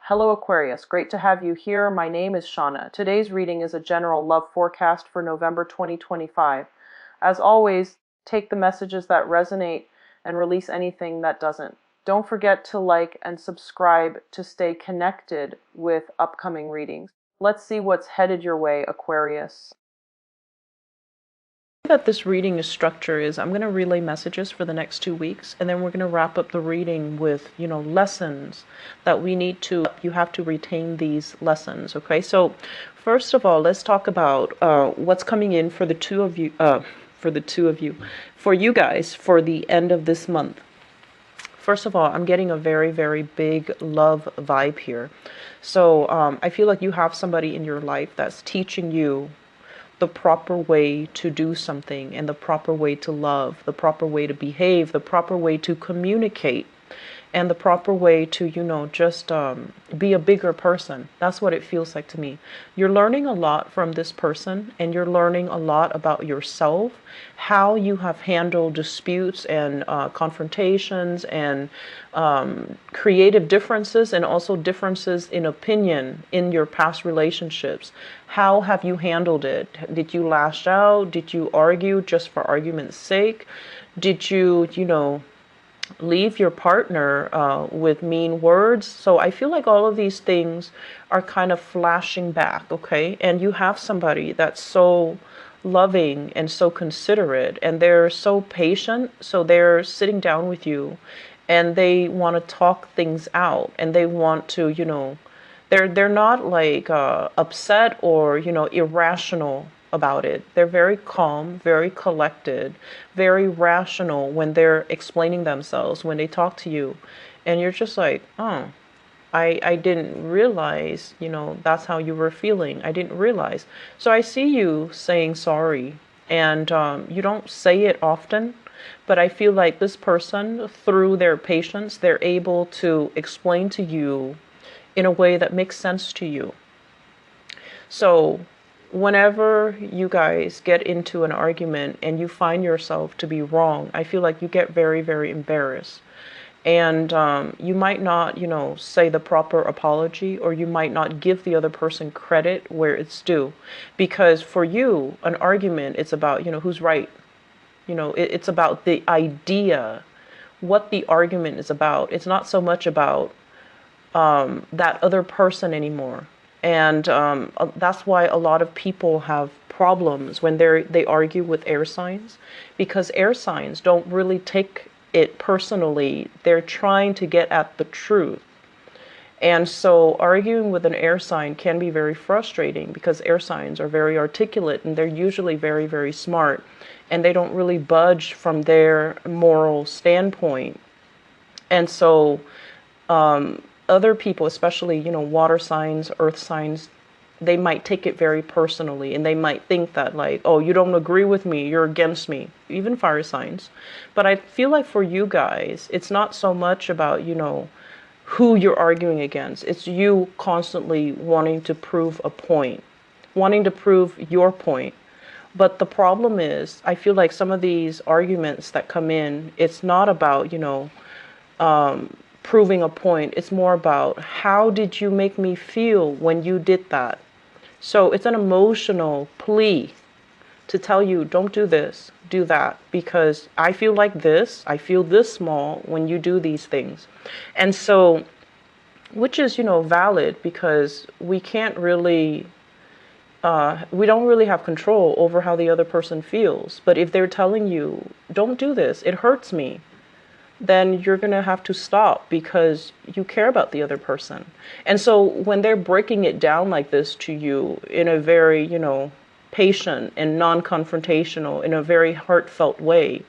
Hello Aquarius, great to have you here. My name is Shauna. Today's reading is a general love forecast for November 2025. As always, take the messages that resonate and release anything that doesn't. Don't forget to like and subscribe to stay connected with upcoming readings. Let's see what's headed your way, Aquarius. That this reading is structure is I'm going to relay messages for the next 2 weeks, and then we're going to wrap up the reading with lessons that we need to you have to retain these lessons. Okay, so first of all, let's talk about what's coming in for the two of you for you guys for the end of this month. First of all, I'm getting a very, very big love vibe here. So I feel like you have somebody in your life that's teaching you the proper way to do something, and the proper way to love, the proper way to behave, the proper way to communicate, and the proper way to, just be a bigger person. That's what it feels like to me. You're learning a lot from this person, and you're learning a lot about yourself, how you have handled disputes and confrontations and creative differences, and also differences in opinion in your past relationships. How have you handled it? Did you lash out? Did you argue just for argument's sake? Did you, leave your partner with mean words? So I feel like all of these things are kind of flashing back, okay? And you have somebody that's so loving and so considerate, and they're so patient. So they're sitting down with you, and they want to talk things out, and they want to, they're not like upset or, irrational about it. They're very calm, very collected, very rational when they're explaining themselves, when they talk to you. And you're just like, oh, I didn't realize, that's how you were feeling. I didn't realize. So I see you saying sorry, and you don't say it often, but I feel like this person, through their patience, they're able to explain to you in a way that makes sense to you. So whenever you guys get into an argument and you find yourself to be wrong, I feel like you get very, very embarrassed. And you might not, say the proper apology, or you might not give the other person credit where it's due. Because for you, an argument, it's about, who's right. It's about the idea, what the argument is about. It's not so much about that other person anymore. And that's why a lot of people have problems when they argue with air signs, because air signs don't really take it personally. They're trying to get at the truth. And so arguing with an air sign can be very frustrating, because air signs are very articulate, and they're usually very, very smart, and they don't really budge from their moral standpoint. And so other people, especially, water signs, earth signs, they might take it very personally, and they might think that, like, oh, you don't agree with me, you're against me, even fire signs. But I feel like for you guys, it's not so much about, who you're arguing against. It's you constantly wanting to prove a point, wanting to prove your point. But the problem is, I feel like some of these arguments that come in, it's not about, proving a point. It's more about, how did you make me feel when you did that? So it's an emotional plea to tell you, don't do this, do that, because I feel like this, I feel this small when you do these things. And so, which is, valid, because we can't really, we don't really have control over how the other person feels. But if they're telling you, don't do this, it hurts me, then you're going to have to stop, because you care about the other person. And so when they're breaking it down like this to you in a very, patient and non-confrontational, in a very heartfelt way,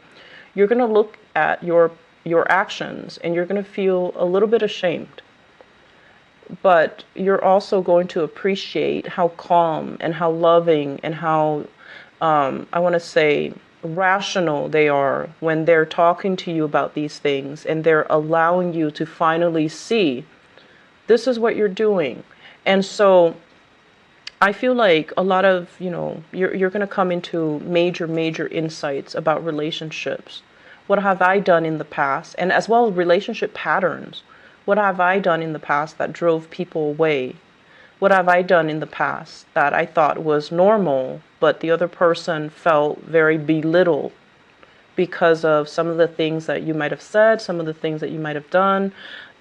you're going to look at your actions, and you're going to feel a little bit ashamed. But you're also going to appreciate how calm and how loving and how, I want to say, rational they are when they're talking to you about these things, and they're allowing you to finally see, this is what you're doing. And so I feel like a lot of, you're going to come into major insights about relationships. What have I done in the past? And as well as relationship patterns. What have I done in the past that drove people away? What have I done in the past that I thought was normal, but the other person felt very belittled because of some of the things that you might have said, some of the things that you might have done,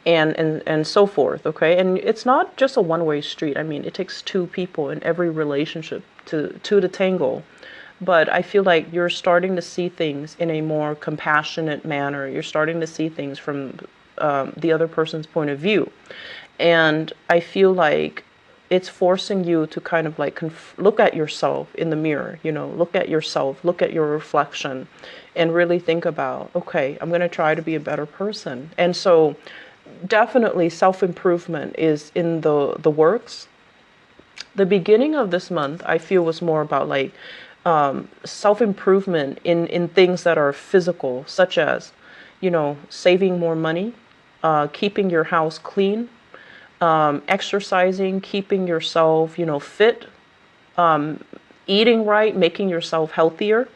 and so forth, okay? And it's not just a one-way street. I mean, it takes two people in every relationship to tangle. But I feel like you're starting to see things in a more compassionate manner. You're starting to see things from the other person's point of view. And I feel like it's forcing you to kind of like look at yourself in the mirror, look at yourself, look at your reflection, and really think about, okay, I'm going to try to be a better person. And so definitely self-improvement is in the works. The beginning of this month, I feel, was more about like self-improvement in things that are physical, such as, saving more money, keeping your house clean, exercising, keeping yourself, fit, eating right, making yourself healthier.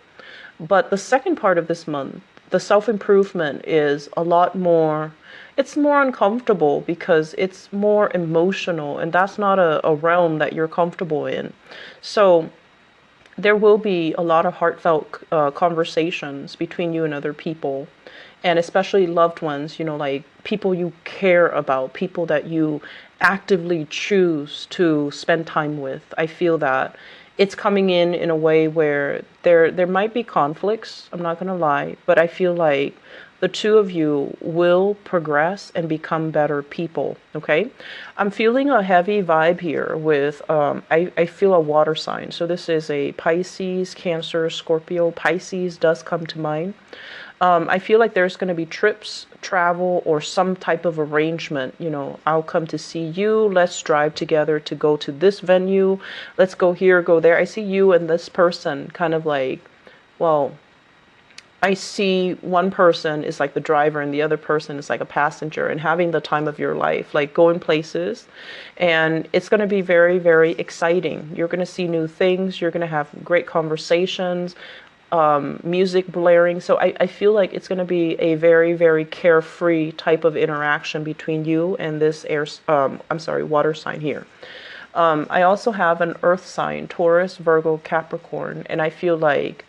But the second part of this month, the self-improvement is a lot more, it's more uncomfortable because it's more emotional, and that's not a realm that you're comfortable in. So there will be a lot of heartfelt conversations between you and other people, and especially loved ones, like people you care about, people that you actively choose to spend time with. I feel that it's coming in a way where there might be conflicts, I'm not going to lie, but I feel like the two of you will progress and become better people, okay? I'm feeling a heavy vibe here with, I feel a water sign. So this is a Pisces, Cancer, Scorpio. Pisces does come to mind. I feel like there's going to be trips, travel, or some type of arrangement. I'll come to see you. Let's drive together to go to this venue. Let's go here, go there. I see you and this person kind of like, well, I see one person is like the driver and the other person is like a passenger, and having the time of your life, like going places. And it's going to be very, very exciting. You're going to see new things. You're going to have great conversations, music blaring. So I feel like it's going to be a very, very carefree type of interaction between you and this water sign here. I also have an earth sign, Taurus, Virgo, Capricorn, and I feel like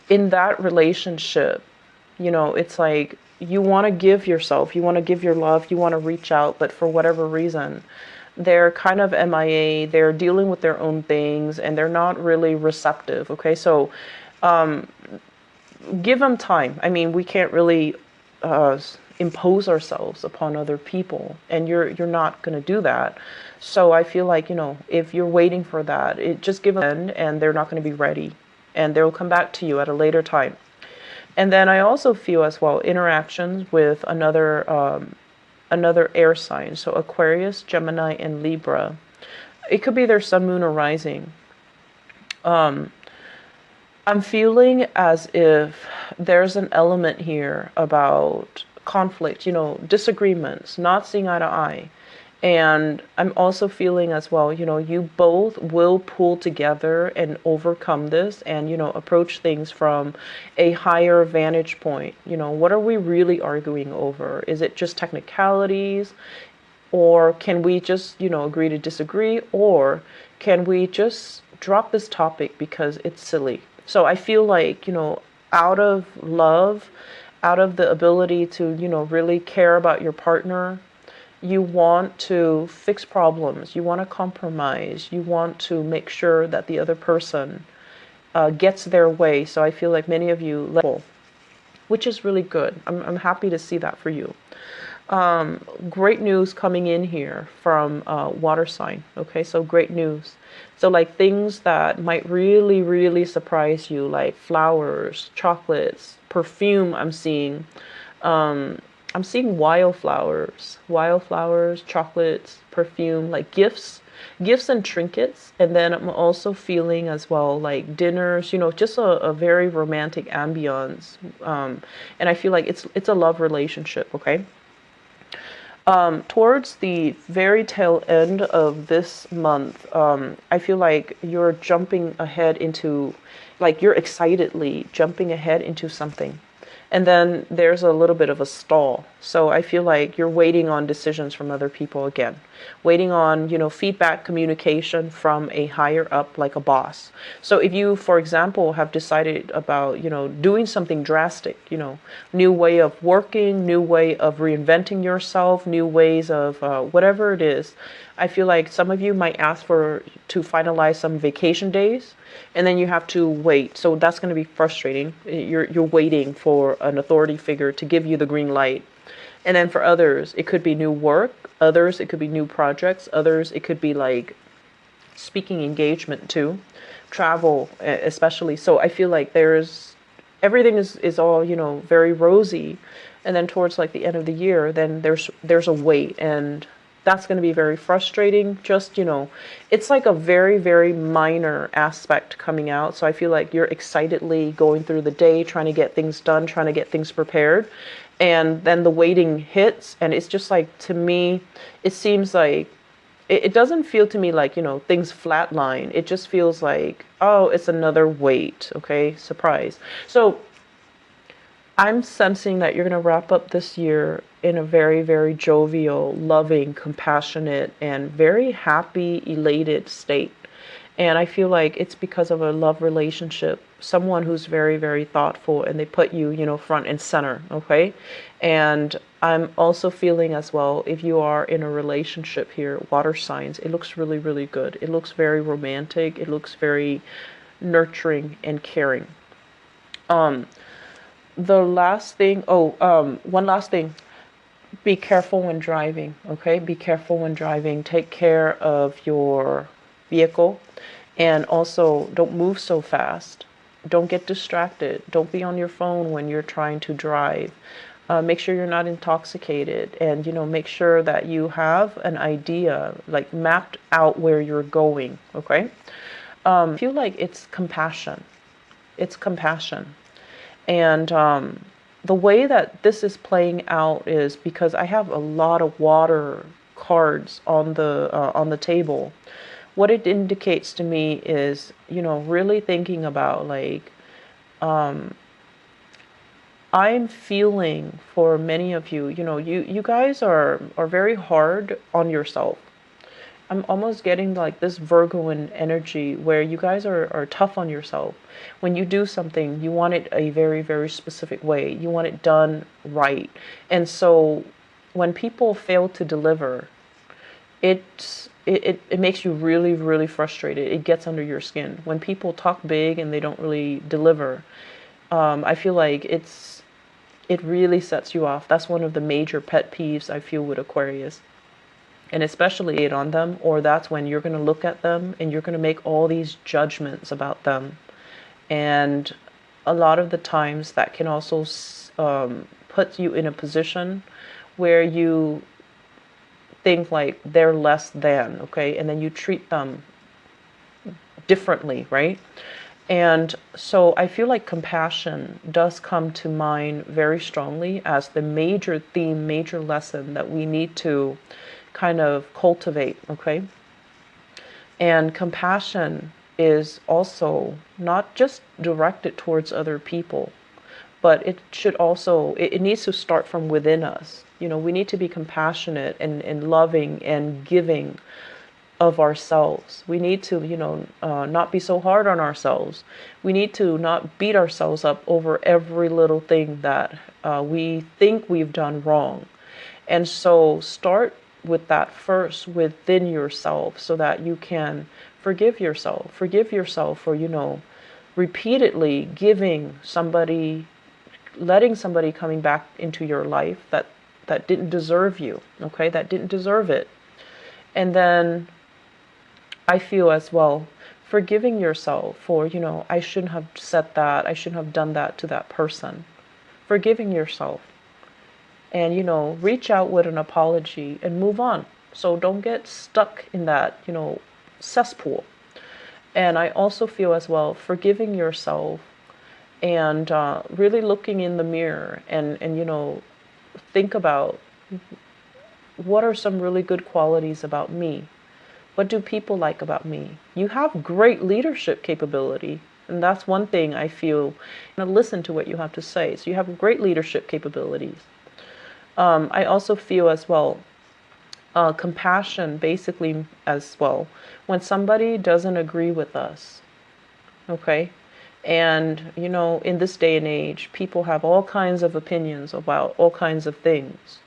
in that relationship, it's like you want to give yourself, you want to give your love, you want to reach out, but for whatever reason, they're kind of MIA, they're dealing with their own things, and they're not really receptive, okay? So give them time. I mean, we can't really impose ourselves upon other people, and you're not going to do that. So I feel like, if you're waiting for that, just give them, and they're not going to be ready, and they'll come back to you at a later time. And then I also feel as well interactions with another air sign, so Aquarius, Gemini, and Libra. It could be their sun, moon, or rising. I'm feeling as if there's an element here about conflict, disagreements, not seeing eye to eye. And I'm also feeling as well, you both will pull together and overcome this and, approach things from a higher vantage point. What are we really arguing over? Is it just technicalities? Or can we just, agree to disagree? Or can we just drop this topic because it's silly? So I feel like, out of love, out of the ability to, really care about your partner, you want to fix problems, you want to compromise, you want to make sure that the other person gets their way. So I feel like many of you let go, which is really good. I'm happy to see that for you. Great news coming in here from water sign. Okay, so great news. So like things that might really, really surprise you, like flowers, chocolates, perfume. I'm seeing wildflowers, chocolates, perfume, like gifts and trinkets. And then I'm also feeling as well like dinners, just a very romantic ambience. And I feel like it's a love relationship, okay? Towards the very tail end of this month, I feel like you're jumping ahead into, like you're excitedly jumping ahead into something. And then there's a little bit of a stall. So I feel like you're waiting on decisions from other people again, waiting on, feedback, communication from a higher up, like a boss. So if you, for example, have decided about, doing something drastic, new way of working, new way of reinventing yourself, new ways of whatever it is, I feel like some of you might ask to finalize some vacation days, and then you have to wait. So that's going to be frustrating. You're waiting for an authority figure to give you the green light. And then for others, it could be new work. Others, it could be new projects. Others, it could be like speaking engagement too, travel especially. So I feel like everything is all, very rosy. And then towards like the end of the year, then there's a wait, and that's going to be very frustrating. Just, it's like a very, very minor aspect coming out. So I feel like you're excitedly going through the day, trying to get things done, trying to get things prepared. And then the waiting hits, and it's just like, to me, it seems like, it doesn't feel to me like, things flatline. It just feels like, oh, it's another wait. Okay, surprise. So I'm sensing that you're going to wrap up this year in a very, very jovial, loving, compassionate, and very happy, elated state. And I feel like it's because of a love relationship, someone who's very, very thoughtful, and they put you, front and center, okay? And I'm also feeling as well, if you are in a relationship here, water signs, it looks really, really good. It looks very romantic. It looks very nurturing and caring. The last thing, one last thing. Be careful when driving, okay? Be careful when driving. Take care of your vehicle, and also don't move so fast. Don't get distracted. Don't be on your phone when you're trying to drive. Make sure you're not intoxicated, and make sure that you have an idea, like mapped out where you're going, okay? I feel like it's compassion. It's compassion. And the way that this is playing out is because I have a lot of water cards on the table. What it indicates to me is, really thinking about like, I'm feeling for many of you, you guys are very hard on yourself. I'm almost getting like this Virgoan energy where you guys are tough on yourself. When you do something, you want it a very, very specific way. You want it done right. And so when people fail to deliver, it makes you really, really frustrated. It gets under your skin. When people talk big and they don't really deliver, I feel like it really sets you off. That's one of the major pet peeves I feel with Aquarius. And especially it on them, or that's when you're going to look at them and you're going to make all these judgments about them. And a lot of the times that can also put you in a position where you think like they're less than, okay? And then you treat them differently, right? And so I feel like compassion does come to mind very strongly as the major theme, major lesson that we need to kind of cultivate, okay? And compassion is also not just directed towards other people, but it should also, it needs to start from within us. We need to be compassionate and loving and giving of ourselves. We need to, not be so hard on ourselves. We need to not beat ourselves up over every little thing that we think we've done wrong. And so start with that first within yourself, so that you can forgive yourself for repeatedly letting somebody coming back into your life that didn't deserve you, okay, that didn't deserve it. And then I feel as well forgiving yourself for, I shouldn't have said that, I shouldn't have done that to that person. Forgiving yourself. And, reach out with an apology and move on. So don't get stuck in that, cesspool. And I also feel as well forgiving yourself and really looking in the mirror and think about what are some really good qualities about me. What do people like about me? You have great leadership capability. And that's one thing I feel, listen to what you have to say. So you have great leadership capabilities. I also feel as well, compassion basically as well. When somebody doesn't agree with us, okay? And, in this day and age, people have all kinds of opinions about all kinds of things.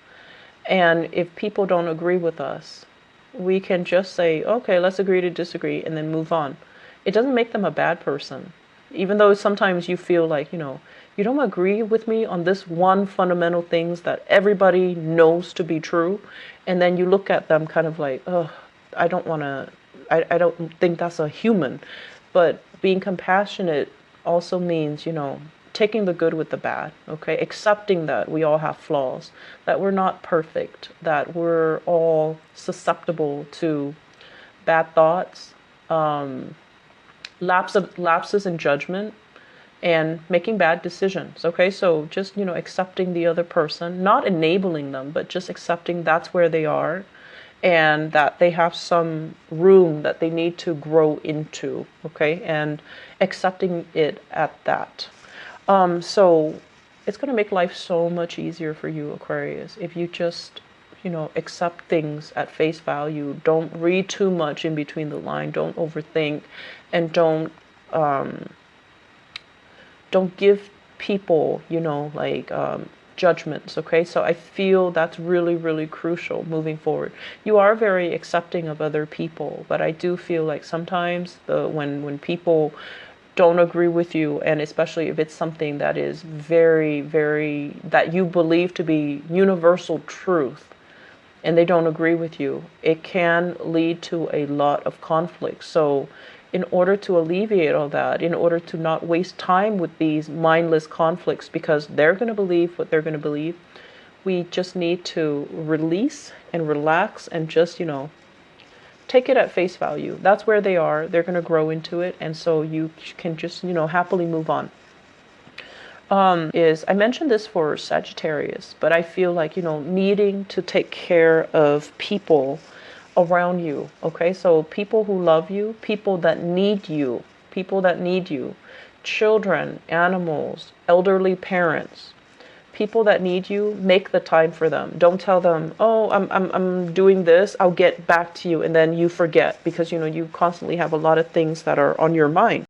And if people don't agree with us, we can just say, okay, let's agree to disagree and then move on. It doesn't make them a bad person. Even though sometimes you feel like, you don't agree with me on this one fundamental things that everybody knows to be true. And then you look at them kind of like, oh, I don't want to, I don't think that's a human. But being compassionate also means, taking the good with the bad, okay? Accepting that we all have flaws, that we're not perfect, that we're all susceptible to bad thoughts, lapses in judgment, and making bad decisions, okay? So just, accepting the other person, not enabling them, but just accepting that's where they are and that they have some room that they need to grow into, okay? And accepting it at that. So it's going to make life so much easier for you, Aquarius, if you just, accept things at face value. Don't read too much in between the line. Don't overthink, and don't give people, judgments, okay? So I feel that's really, really crucial moving forward. You are very accepting of other people, but I do feel like sometimes when people don't agree with you, and especially if it's something that is very, very, that you believe to be universal truth, and they don't agree with you, it can lead to a lot of conflict. So in order to alleviate all that, in order to not waste time with these mindless conflicts, because they're going to believe what they're going to believe, we just need to release and relax and just, take it at face value. That's where they are. They're going to grow into it. And so you can just, happily move on. I mentioned this for Sagittarius, but I feel like, needing to take care of people around you. Okay. So people who love you, people that need you, children, animals, elderly parents, people that need you, make the time for them. Don't tell them, oh, I'm doing this, I'll get back to you, and then you forget because you constantly have a lot of things that are on your mind.